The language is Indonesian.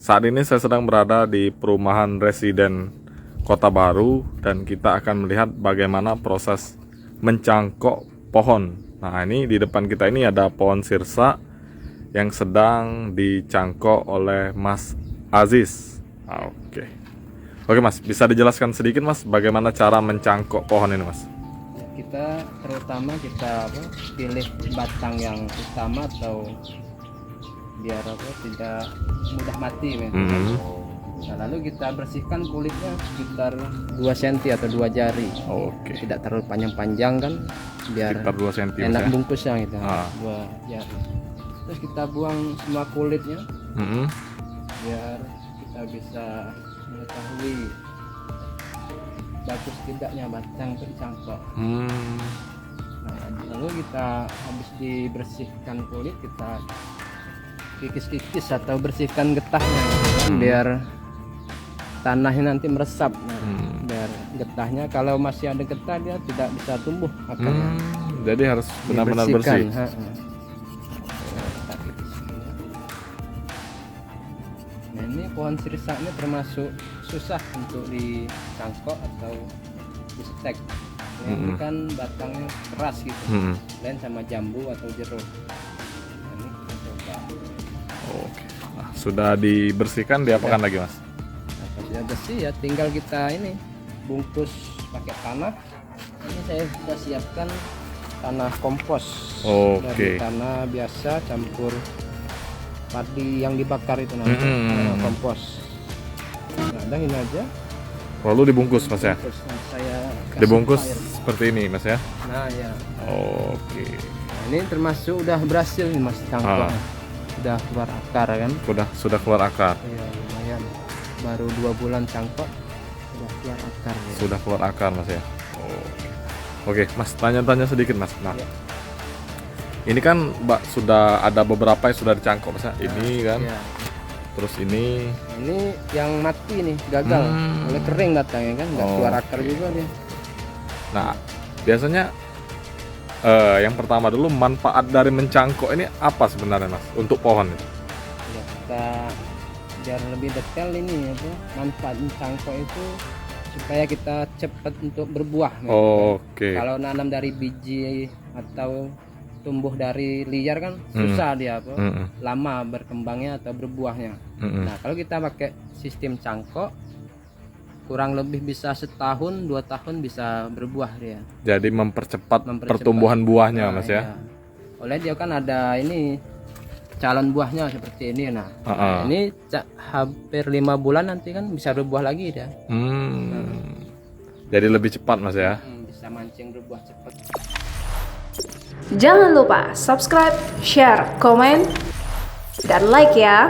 Saat ini saya sedang berada di perumahan residen Kota Baru dan kita akan melihat bagaimana proses mencangkok pohon. Nah, ini di depan kita ini ada pohon sirsa yang sedang dicangkok oleh Mas Aziz. Oke Mas, bisa dijelaskan sedikit Mas bagaimana cara mencangkok pohon ini Mas? Kita pilih batang yang utama atau biar tidak mudah mati Nah, lalu kita bersihkan kulitnya sekitar 2 cm atau 2 jari. Tidak terlalu panjang-panjang kan, biar sekitar 2 cm enak ya? bungkusnya gitu. 2 jari. Terus kita buang semua kulitnya, biar kita bisa mengetahui bagus tidaknya batang untuk dicangkok. Nah, lalu kita habis dibersihkan kulit, kita kikis-kikis atau bersihkan getahnya biar tanahnya nanti meresap. Biar getahnya, kalau masih ada getah dia tidak bisa tumbuh akarnya. Jadi harus benar-benar bersih. Nah, ini pohon sirsa ini termasuk susah untuk dicangkok atau disetek. Ini kan batangnya keras gitu, lain sama jambu atau jeruk. Nah, ini kita coba. Nah, sudah dibersihkan, diapakan lagi Mas? Nah, kalau sudah bersih ya tinggal kita ini bungkus pakai tanah. Ini saya sudah siapkan tanah kompos. Dari tanah biasa campur padi yang dibakar itu namanya tanah kompos. Nah, dan ini aja. Lalu dibungkus Mas ya? Saya Dibungkus air seperti ini Mas ya? Nah ya. Nah, ini termasuk udah berhasil nih Mas cangkok. Sudah keluar akar kan? Sudah keluar akar. Iya, lumayan. Baru 2 bulan cangkok sudah keluar akar ya. Sudah keluar akar Mas ya? Oke Mas, tanya-tanya sedikit Mas. Nah, ini kan sudah ada beberapa yang sudah dicangkok Mas ya? Ini kan? Ya. Terus ini yang mati nih, gagal. Oleh kering datangnya kan, nggak keluar akar juga dia. Nah, biasanya yang pertama dulu, manfaat dari mencangkok ini apa sebenarnya Mas untuk pohon itu? Ya, kita biar lebih detail ini manfaat mencangkok itu supaya kita cepat untuk berbuah. Kalau nanam dari biji atau tumbuh dari liar kan susah dia lama berkembangnya atau berbuahnya. Nah, kalau kita pakai sistem cangkok, kurang lebih bisa 1-2 tahun bisa berbuah dia. Jadi mempercepat pertumbuhan buahnya Mas ya? Oleh dia kan ada ini calon buahnya seperti ini. Nah, ini hampir 5 bulan nanti kan bisa berbuah lagi dia. Jadi lebih cepat Mas ya? Bisa mancing berbuah cepat. Jangan lupa subscribe, share, komen, dan like ya.